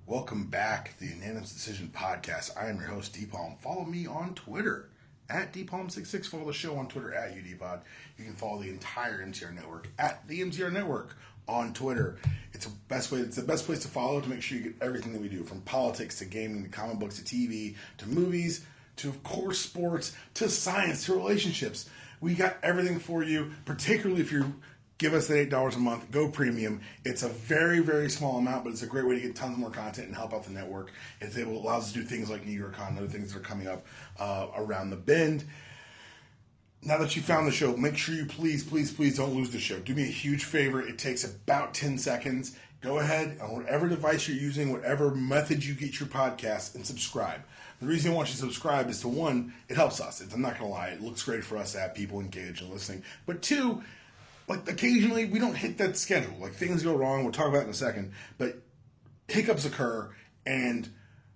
Welcome back to the Unanimous Decision Podcast. I am your host, D-Palm. Follow me on Twitter, at DPalm66. Follow the show on Twitter, at UDPod. You can follow the entire MTR Network, at the MTR Network on Twitter. It's the best place to follow to make sure you get everything that we do, from politics to gaming to comic books to TV to movies to, of course, sports to science to relationships. We got everything for you, particularly if you give us that $8 a month, go premium. It's a very, very small amount, but it's a great way to get tons more content and help out the network. It allows us to do things like New York Con and other things that are coming up around the bend. Now that you found the show, make sure you please don't lose the show. Do me a huge favor. It takes about 10 seconds. Go ahead on whatever device you're using, whatever method you get your podcast, and subscribe. The reason I want you to subscribe is to, one, it helps us. I'm not going to lie. It looks great for us to have people engaged and listening. But two, like, occasionally we don't hit that schedule. Like, things go wrong. We'll talk about it in a second. But hiccups occur, and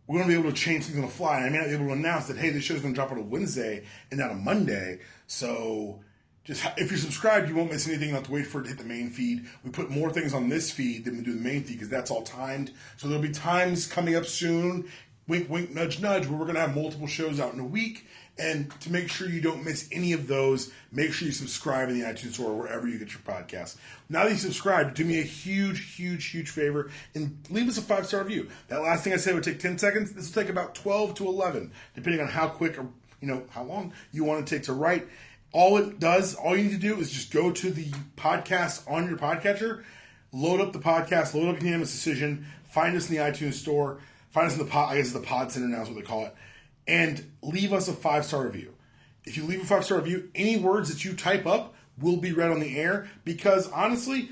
we want to be able to change things on the fly. And I may not be able to announce that, hey, this show's going to drop on a Wednesday and not a Monday. So just if you're subscribed, you won't miss anything. You don't have to wait for it to hit the main feed. We put more things on this feed than we do the main feed because that's all timed. So there'll be times coming up soon, wink, wink, nudge, nudge, where we're going to have multiple shows out in a week. And to make sure you don't miss any of those, make sure you subscribe in the iTunes Store or wherever you get your podcasts. Now that you subscribe, do me a huge favor and leave us a 5-star review. That last thing I said would take 10 seconds. This will take about 12 to 11, depending on how quick or how long you want to take to write. All you need to do is just go to the podcast on your podcatcher, load up the podcast, load up Unanimous Decision, find us in the iTunes Store, find us in the pod, I guess the Pod Center now is what they call it, and leave us a 5-star review. If you leave a 5-star review, any words that you type up will be read on the air because, honestly,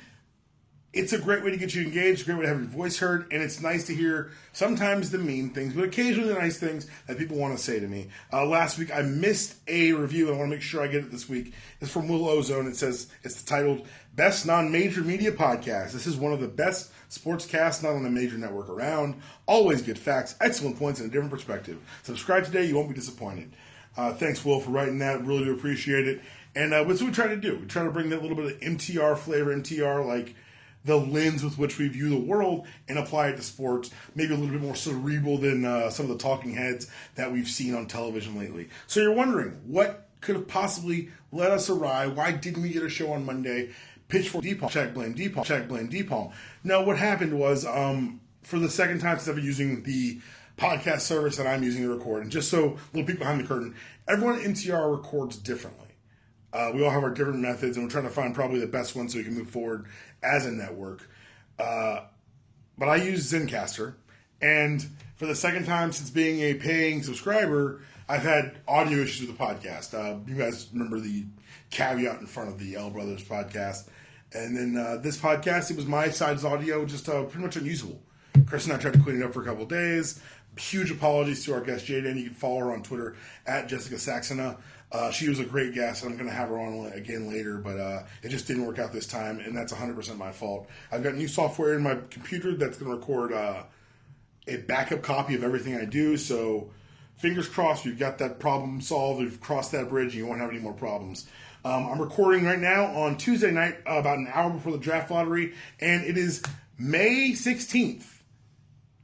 it's a great way to get you engaged, a great way to have your voice heard, and it's nice to hear sometimes the mean things, but occasionally the nice things that people want to say to me. Last week, I missed a review, and I want to make sure I get it this week. It's from Will Ozone. It says, it's titled, Best Non-Major Media Podcast. This is one of the best sportscasts not on a major network around. Always good facts, excellent points, and a different perspective. Subscribe today. You won't be disappointed. Thanks, Will, for writing that. Really do appreciate it. And what's what we try to do? We try to bring that little bit of MTR flavor, MTR, like the lens with which we view the world, and apply it to sports. Maybe a little bit more cerebral than some of the talking heads that we've seen on television lately. So you're wondering, what could have possibly led us awry? Why didn't we get a show on Monday? Pitchfork D-Palm, check blame D-Palm, check blame D-Palm. No, what happened was, for the second time since I've been using the podcast service that I'm using to record, and just so a little peek behind the curtain, everyone at MTR records differently. We all have our different methods, and we're trying to find probably the best one so we can move forward as a network. But I use Zencastr, and for the second time since being a paying subscriber, I've had audio issues with the podcast. You guys remember the caveat in front of the L Brothers podcast. And then this podcast, it was my side's audio, just pretty much unusable. Chris and I tried to clean it up for a couple of days. Huge apologies to our guest, Jaden. You can follow her on Twitter, at Jessica Saxona. She was a great guest, and I'm going to have her on again later, but it just didn't work out this time, and that's 100% my fault. I've got new software in my computer that's going to record a backup copy of everything I do, so fingers crossed we've got that problem solved, we've crossed that bridge, and you won't have any more problems. I'm recording right now on Tuesday night, about an hour before the draft lottery, and it is May 16th.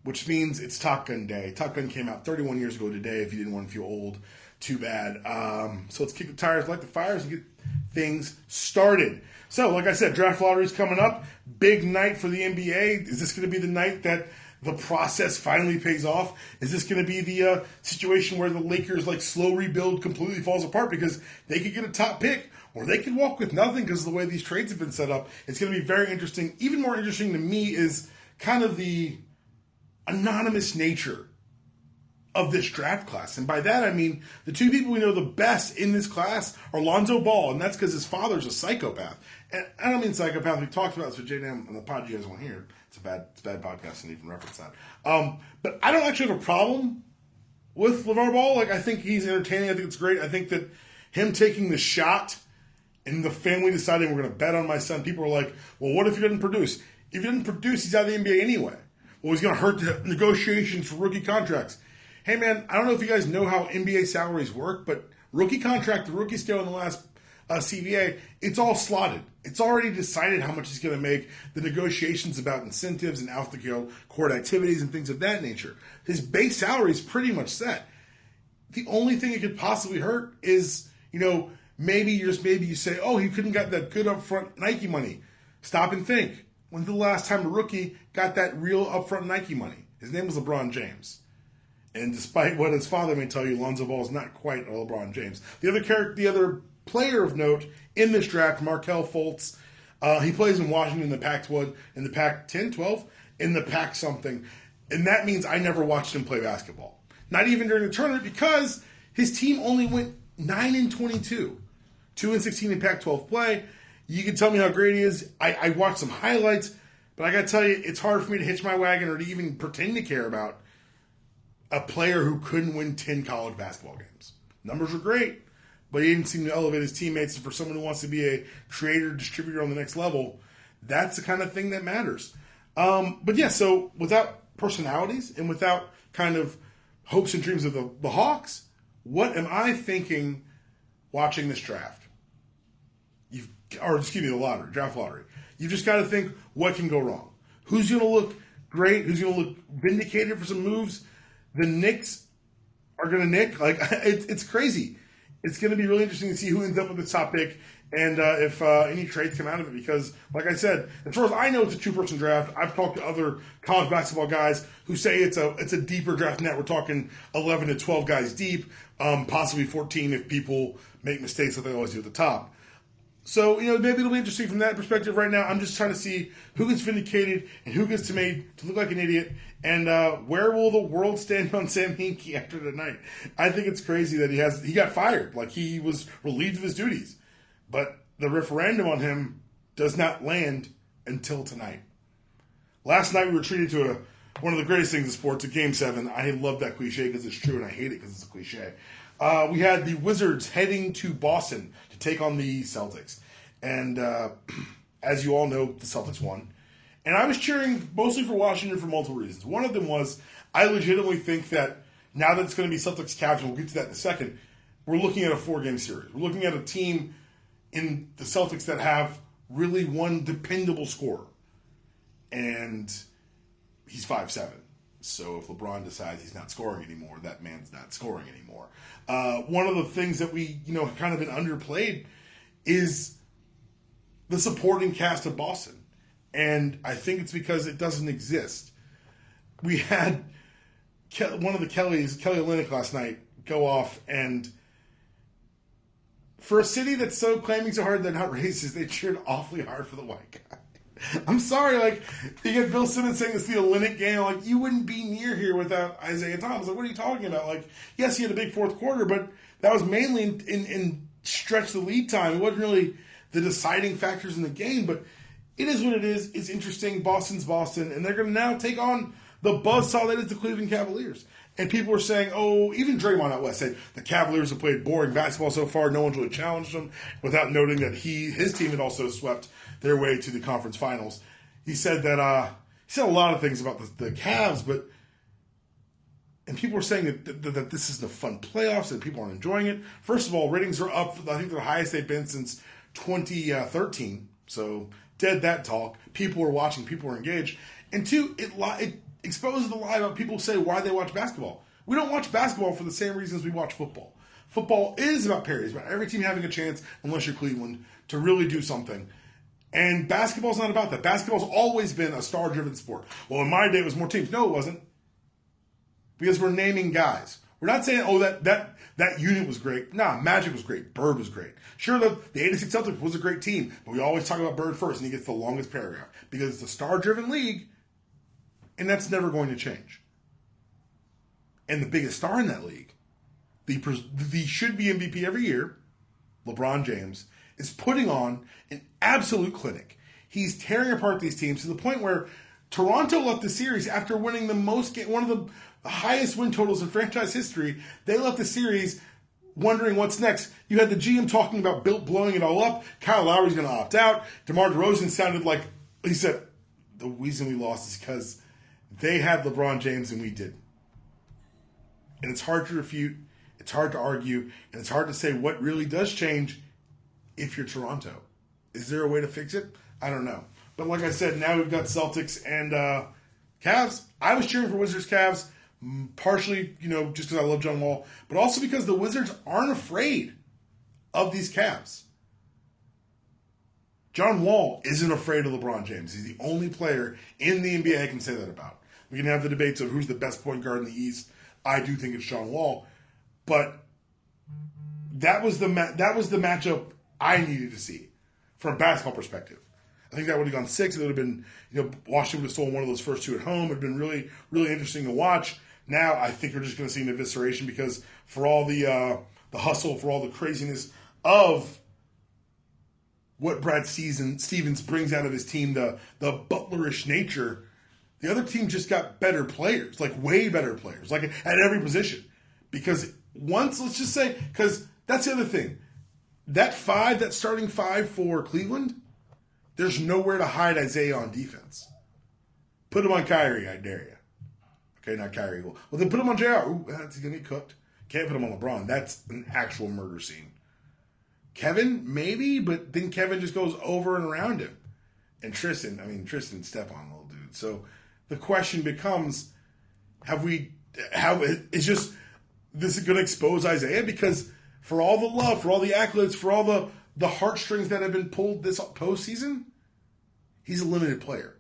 Which means it's Top Gun Day. Top Gun came out 31 years ago today, if you didn't want to feel old. Too bad. So let's kick the tires, light the fires, and get things started. So, like I said, draft lottery's coming up. Big night for the NBA. Is this going to be the night that the process finally pays off? Is this going to be the situation where the Lakers' slow rebuild completely falls apart because they could get a top pick, or they could walk with nothing because of the way these trades have been set up? It's going to be very interesting. Even more interesting to me is kind of the anonymous nature of this draft class. And by that I mean the two people we know the best in this class are Lonzo Ball, and that's because his father's a psychopath. And I don't mean psychopath. We talked about this with JDM on the pod you guys won't hear. It's a bad podcast and even reference that. But I don't actually have a problem with LeVar Ball. I think he's entertaining. I think it's great. I think that him taking the shot and the family deciding we're going to bet on my son, people are like, well, what if he doesn't produce? If he doesn't produce, he's out of the NBA anyway. Well, he's going to hurt the negotiations for rookie contracts. Hey, man, I don't know if you guys know how NBA salaries work, but rookie contract, the rookie scale in the last CBA, it's all slotted. It's already decided how much he's going to make. The negotiations about incentives and out-the-court activities and things of that nature. His base salary is pretty much set. The only thing it could possibly hurt is, maybe you say, oh, he couldn't get that good upfront Nike money. Stop and think. When's the last time a rookie got that real upfront Nike money? His name was LeBron James. And despite what his father may tell you, Lonzo Ball is not quite a LeBron James. The other player of note in this draft, Markelle Fultz, he plays in Washington in the Pac-12, in the Pac-10, 12, in the Pac-something. And that means I never watched him play basketball. Not even during the tournament, because his team only went 9-22. 2-16 in Pac-12 play. You can tell me how great he is. I watched some highlights, but I got to tell you, it's hard for me to hitch my wagon or to even pretend to care about a player who couldn't win 10 college basketball games. Numbers were great, but he didn't seem to elevate his teammates. And for someone who wants to be a creator, distributor on the next level, that's the kind of thing that matters. But yeah, so without personalities and without kind of hopes and dreams of the Hawks, what am I thinking watching this draft? The draft lottery. You've just got to think, what can go wrong? Who's going to look great? Who's going to look vindicated for some moves? The Knicks are going to nick. It's crazy. It's going to be really interesting to see who ends up with the top pick and if any trades come out of it. Because, like I said, as far as I know, it's a two-person draft. I've talked to other college basketball guys who say it's a deeper draft than that. We're talking 11 to 12 guys deep, possibly 14 if people make mistakes like they always do at the top. So, maybe it'll be interesting from that perspective. Right now, I'm just trying to see who gets vindicated and who gets made to look like an idiot, and where will the world stand on Sam Henkie after tonight. I think it's crazy that he got fired. Like, he was relieved of his duties. But the referendum on him does not land until tonight. Last night, we were treated to one of the greatest things in sports, a Game 7. I love that cliche because it's true, and I hate it because it's a cliche. We had the Wizards heading to Boston to take on the Celtics. And as you all know, the Celtics won. And I was cheering mostly for Washington for multiple reasons. One of them was I legitimately think that now that it's going to be Celtics Cavs, and we'll get to that in a second, we're looking at a 4-game series. We're looking at a team in the Celtics that have really one dependable scorer. And he's 5'7". So if LeBron decides he's not scoring anymore, that man's not scoring anymore. One of the things that we, kind of been underplayed is the supporting cast of Boston. And I think it's because it doesn't exist. We had one of the Kelly Olynyk last night, go off, and for a city that's so claiming so hard they're not racist, they cheered awfully hard for the white guy. I'm sorry, you get Bill Simmons saying it's the Olynyk game, you wouldn't be near here without Isaiah Thomas. What are you talking about? Yes, he had a big fourth quarter, but that was mainly in stretch the lead time. It wasn't really the deciding factors in the game, but it is what it is. It's interesting. Boston's Boston, and they're going to now take on the buzzsaw that is the Cleveland Cavaliers. And people were saying, even Draymond out west said the Cavaliers have played boring basketball so far. No one's really challenged them, without noting that his team had also swept their way to the conference finals. He said that he said a lot of things about the Cavs, and people were saying that this is the fun playoffs and people aren't enjoying it. First of all, ratings are up. I think they're the highest they've been since 2013. So dead that talk. People are watching. People are engaged. And two, it exposes the lie about people say why they watch basketball. We don't watch basketball for the same reasons we watch football. Football is about parity. It's about every team having a chance, unless you're Cleveland, to really do something. And basketball's not about that. Basketball's always been a star-driven sport. Well, in my day, it was more teams. No, it wasn't. Because we're naming guys. We're not saying, that unit was great. Nah, Magic was great. Bird was great. Sure, the 86 Celtics was a great team, but we always talk about Bird first, and he gets the longest paragraph. Because it's a star-driven league, and that's never going to change. And the biggest star in that league, the should-be MVP every year, LeBron James, is putting on an absolute clinic. He's tearing apart these teams to the point where Toronto left the series after winning one of the highest win totals in franchise history. They left the series wondering what's next. You had the GM talking about blowing it all up. Kyle Lowry's going to opt out. DeMar DeRozan sounded like, he said, the reason we lost is because they had LeBron James and we did. And it's hard to refute. It's hard to argue. And it's hard to say what really does change if you're Toronto. Is there a way to fix it? I don't know. But like I said, now we've got Celtics and Cavs. I was cheering for Wizards Cavs, partially, just because I love John Wall, but also because the Wizards aren't afraid of these Cavs. John Wall isn't afraid of LeBron James. He's the only player in the NBA I can say that about. We can have the debates of who's the best point guard in the East. I do think it's John Wall, but that was the matchup I needed to see from a basketball perspective. I think that would have gone 6. It would have been, Washington would have stolen one of those first 2 at home. It would have been really, really interesting to watch. Now I think we're just going to see an evisceration because for all the hustle, for all the craziness of what Brad Stevens brings out of his team, the butlerish nature, the other team just got better players, like way better players, like at every position. Because let's just say, because that's the other thing. That starting 5 for Cleveland, there's nowhere to hide Isaiah on defense. Put him on Kyrie, I dare you. Okay, not Kyrie. Well, then put him on JR. Ooh, that's going to get cooked. Can't put him on LeBron. That's an actual murder scene. Kevin, maybe, but then Kevin just goes over and around him. And Tristan step on little dude. So the question becomes, this is going to expose Isaiah? Because for all the love, for all the accolades, for all the heartstrings that have been pulled this postseason, he's a limited player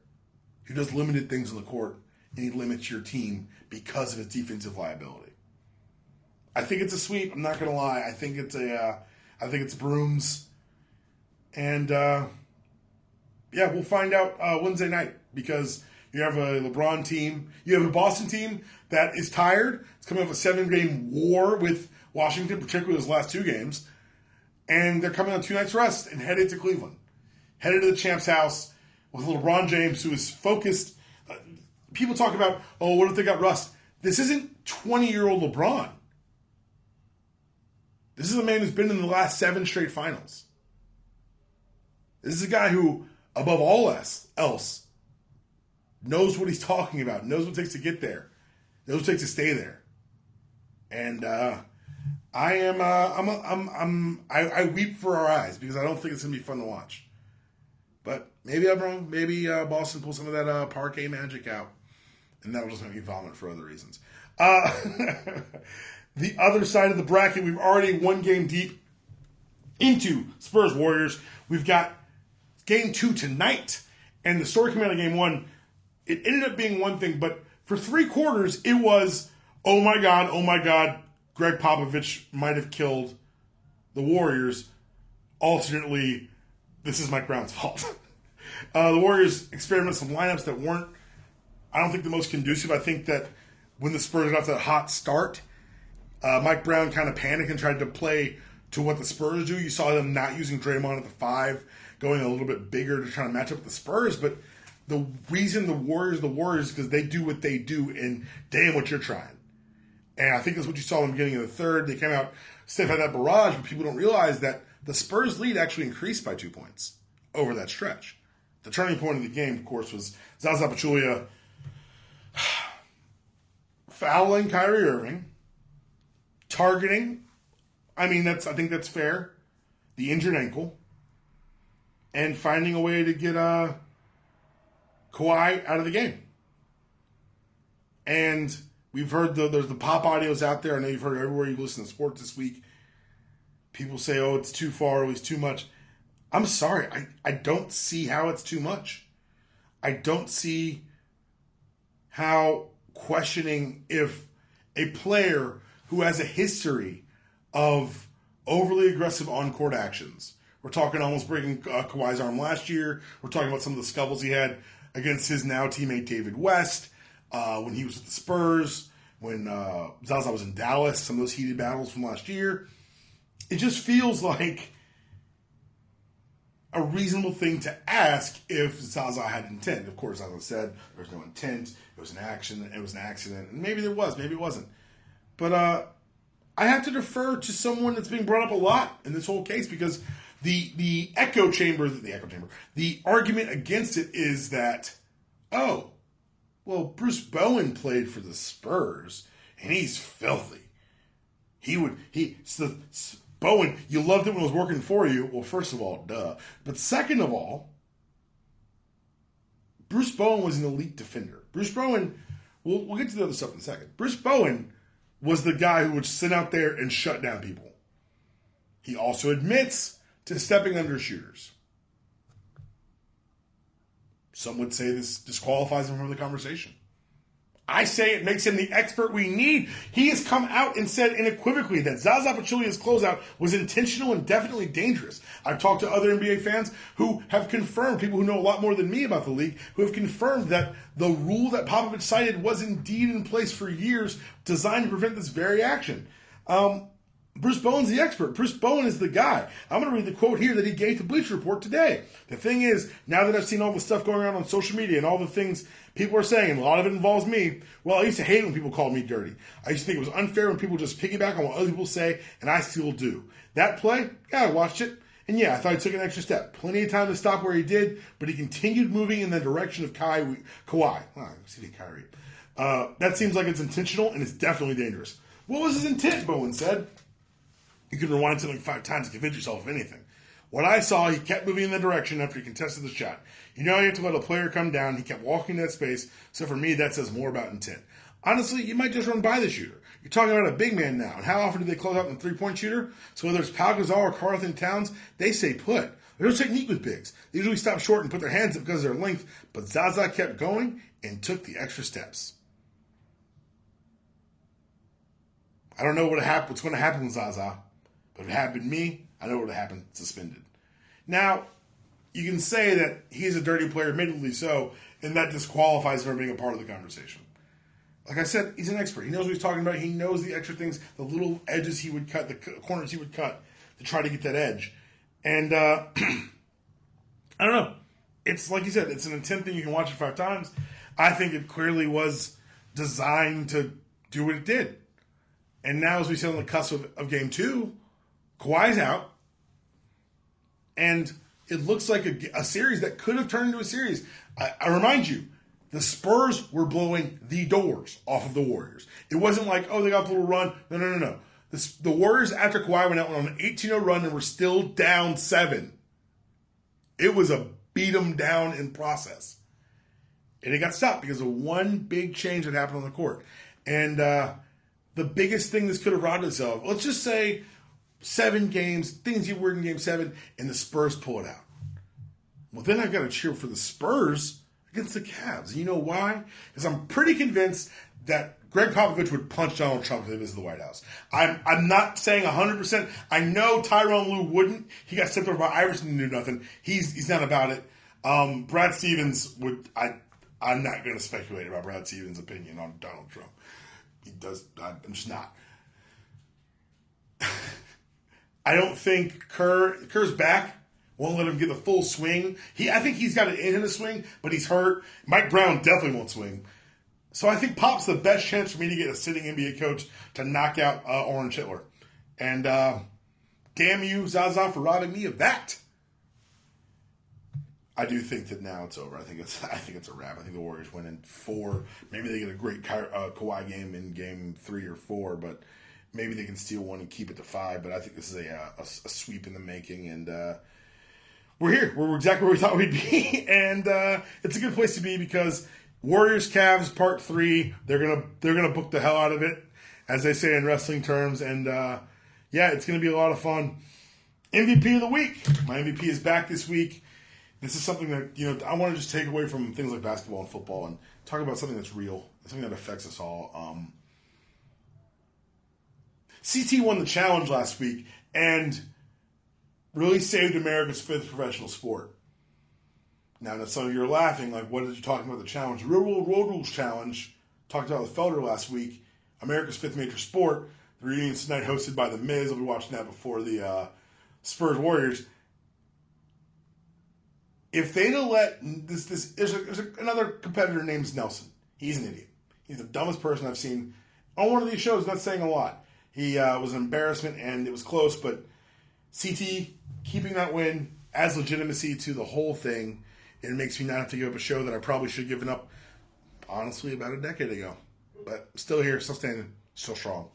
who does limited things on the court, and he limits your team because of his defensive liability. I think it's a sweep. I'm not going to lie. I think it's brooms, and we'll find out Wednesday night because you have a LeBron team, you have a Boston team that is tired. It's coming off a 7-game war with Washington, particularly those last 2 games. And they're coming on 2 nights rest and headed to Cleveland. Headed to the champ's house with LeBron James, who is focused. People talk about, what if they got rust? This isn't 20-year-old LeBron. This is a man who's been in the last 7 straight finals. This is a guy who, above all else, knows what he's talking about, knows what it takes to get there, knows what it takes to stay there. And I weep for our eyes because I don't think it's going to be fun to watch. But maybe I'm wrong. Maybe Boston pulls some of that parquet magic out. And that'll just make me vomit for other reasons. The other side of the bracket, we've already 1 game deep into Spurs Warriors. We've got game 2 tonight. And the story coming out of game 1, it ended up being one thing. But for 3 quarters, it was, oh my God, Greg Popovich might have killed the Warriors. Alternately, this is Mike Brown's fault. The Warriors experimented some lineups that weren't, I don't think, the most conducive. I think that when the Spurs got off that hot start, Mike Brown kind of panicked and tried to play to what the Spurs do. You saw them not using Draymond at the 5, going a little bit bigger to try to match up with the Spurs. But the reason the Warriors is because they do what they do, and damn what you're trying. And I think that's what you saw in the beginning of the third. They came out, Steph had that barrage, but people don't realize that the Spurs lead actually increased by 2 points over that stretch. The turning point of the game, of course, was Zaza Pachulia fouling Kyrie Irving, targeting. I think that's fair. The injured ankle, and finding a way to get Kawhi out of the game. And we've heard there's the pop audios out there. I know you've heard everywhere you listen to sports this week. People say, it's too far, it's too much. I'm sorry. I don't see how it's too much. I don't see how questioning if a player who has a history of overly aggressive on-court actions, we're talking almost breaking Kawhi's arm last year. We're talking about some of the scuffles he had against his now teammate David West when he was with the Spurs, when Zaza was in Dallas, some of those heated battles from last year. It just feels like a reasonable thing to ask if Zaza had intent. Of course, as I said, there was no intent. It was an accident. And maybe there was, maybe it wasn't. But I have to defer to someone that's being brought up a lot in this whole case because the argument against it is that, Bruce Bowen played for the Spurs and he's filthy. Bowen, you loved it when it was working for you. Well, first of all, duh. But second of all, Bruce Bowen was an elite defender. Bruce Bowen, we'll get to the other stuff in a second. Bruce Bowen was the guy who would sit out there and shut down people. He also admits to stepping under shooters. Some would say this disqualifies him from the conversation. I say it makes him the expert we need. He has come out and said unequivocally that Zaza Pachulia's closeout was intentional and definitely dangerous. I've talked to other NBA fans who have confirmed, people who know a lot more than me about the league, who have confirmed that the rule that Popovich cited was indeed in place for years, designed to prevent this very action. Bruce Bowen's the expert. Bruce Bowen is the guy. I'm going to read the quote here that he gave to Bleacher Report today. The thing is, now that I've seen all the stuff going around on social media and all the things people are saying, and a lot of it involves me, well, I used to hate it when people called me dirty. I used to think it was unfair when people just piggyback on what other people say, and I still do. That play, yeah, I watched it, and yeah, I thought he took an extra step. Plenty of time to stop where he did, but he continued moving in the direction of Kawhi. Kyrie. That seems like it's intentional, and it's definitely dangerous. What was his intent, Bowen said? You can rewind something 5 times to convince yourself of anything. What I saw, he kept moving in the direction after he contested the shot. You know, you have to let a player come down. He kept walking that space. So for me, that says more about intent. Honestly, you might just run by the shooter. You're talking about a big man now. And how often do they close out in the three-point shooter? So whether it's Pau Gasol or Karl-Anthony Towns, they stay put. There's no technique with bigs. They usually stop short and put their hands up because of their length. But Zaza kept going and took the extra steps. I don't know what's going to happen with Zaza. But if it happened to me, I know what would happen. Suspended. Now, you can say that he's a dirty player, admittedly so, and that disqualifies him from being a part of the conversation. Like I said, he's an expert. He knows what he's talking about. He knows the extra things, the little edges he would cut, the corners he would cut to try to get that edge. And I don't know. It's like you said, it's an intent thing. You can watch it 5 times. I think it clearly was designed to do what it did. And now, as we sit on the cusp of Game 2, Kawhi's out, and it looks like a series that could have turned into a series. I remind you, the Spurs were blowing the doors off of the Warriors. It wasn't like, oh, they got a little run. No. The Warriors, after Kawhi went out on an 18-0 run and were still down 7. It was a beat them down in process. And it got stopped because of one big change that happened on the court. And the biggest thing this could have robbed us of, let's just say 7 games, things get weird in Game 7, and the Spurs pull it out. Well, then I've got to cheer for the Spurs against the Cavs. And you know why? Because I'm pretty convinced that Greg Popovich would punch Donald Trump if he visited the White House. I'm not saying 100%. I know Tyronn Lue wouldn't. He got stepped over by Iverson and knew nothing. He's not about it. Brad Stevens would. I'm not going to speculate about Brad Stevens' opinion on Donald Trump. He does. I'm just not. I don't think Kerr's back. Won't let him get the full swing. I think he's got it in him to swing, but he's hurt. Mike Brown definitely won't swing. So I think Pop's the best chance for me to get a sitting NBA coach to knock out Orange Hitler. And damn you, Zaza, for robbing me of that. I do think that now it's over. I think it's a wrap. I think the Warriors win in 4. Maybe they get a great Kawhi game in Game 3 or 4, but maybe they can steal one and keep it to 5. But I think this is a sweep in the making, and we're here. We're exactly where we thought we'd be, and it's a good place to be because Warriors Cavs Part 3. They're gonna book the hell out of it, as they say in wrestling terms, and it's gonna be a lot of fun. MVP of the week. My MVP is back this week. This is something that, I want to just take away from things like basketball and football and talk about something that's real, something that affects us all. CT won the challenge last week and really saved America's 5th professional sport. Now, some of you are laughing, like, what did you talking about the challenge? The Real World Road Rules Challenge, talked about with Felder last week, America's 5th major sport. The reunion tonight hosted by The Miz. I'll be watching that before the Spurs Warriors. If they'd have let there's another competitor named Nelson. He's an idiot. He's the dumbest person I've seen on one of these shows. Not saying a lot. He was an embarrassment, and it was close. But CT keeping that win adds legitimacy to the whole thing. It makes me not have to give up a show that I probably should have given up, honestly, about a decade ago. But still here, still standing, still strong.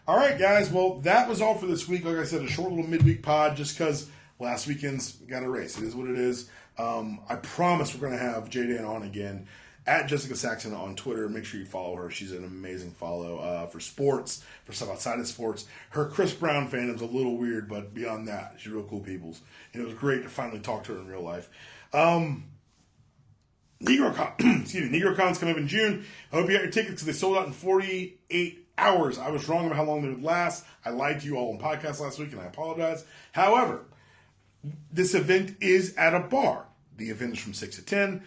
All right, guys. Well, that was all for this week. Like I said, a short little midweek pod just because last weekend's got a race. It is what it is. I promise we're going to have J-Dan on again at Jessica Saxon on Twitter. Make sure you follow her. She's an amazing follow for sports, for stuff outside of sports. Her Chris Brown fandom's a little weird, but beyond that, she's real cool peoples. And it was great to finally talk to her in real life. NegroCon's coming up in June. I hope you got your tickets because they sold out in 48 hours. I was wrong about how long they would last. I lied to you all on podcast last week, and I apologize. However, this event is at a bar. The event is from 6 to 10.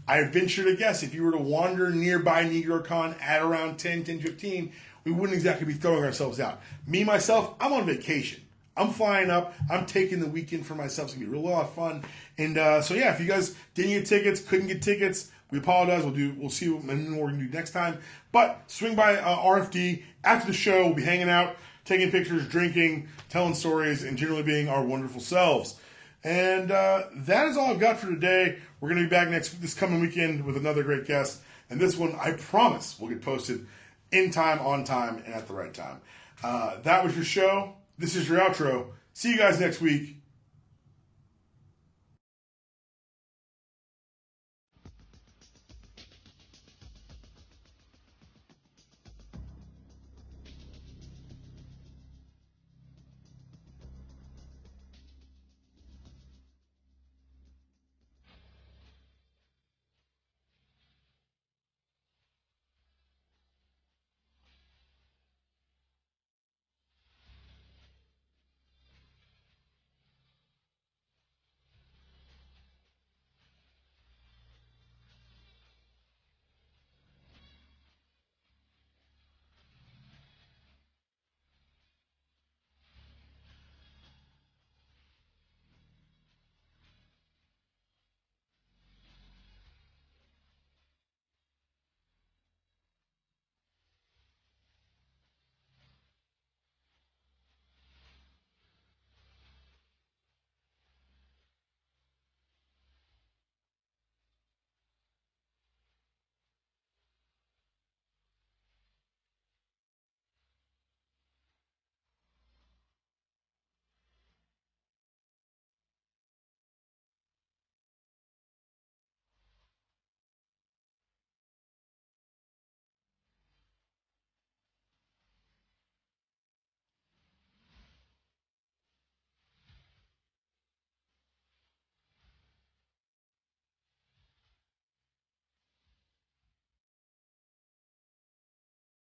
I venture to guess if you were to wander nearby NegroCon at around 10:15, we wouldn't exactly be throwing ourselves out. Me, myself, I'm on vacation. I'm flying up. I'm taking the weekend for myself. It's going to be a lot of fun. And so, yeah, if you guys didn't get tickets, couldn't get tickets, we apologize. We'll see what we're going to do next time. But swing by RFD. After the show, we'll be hanging out, taking pictures, drinking, telling stories, and generally being our wonderful selves. And that is all I've got for today. We're going to be back this coming weekend with another great guest. And this one, I promise, will get posted in time, on time, and at the right time. That was your show. This is your outro. See you guys next week.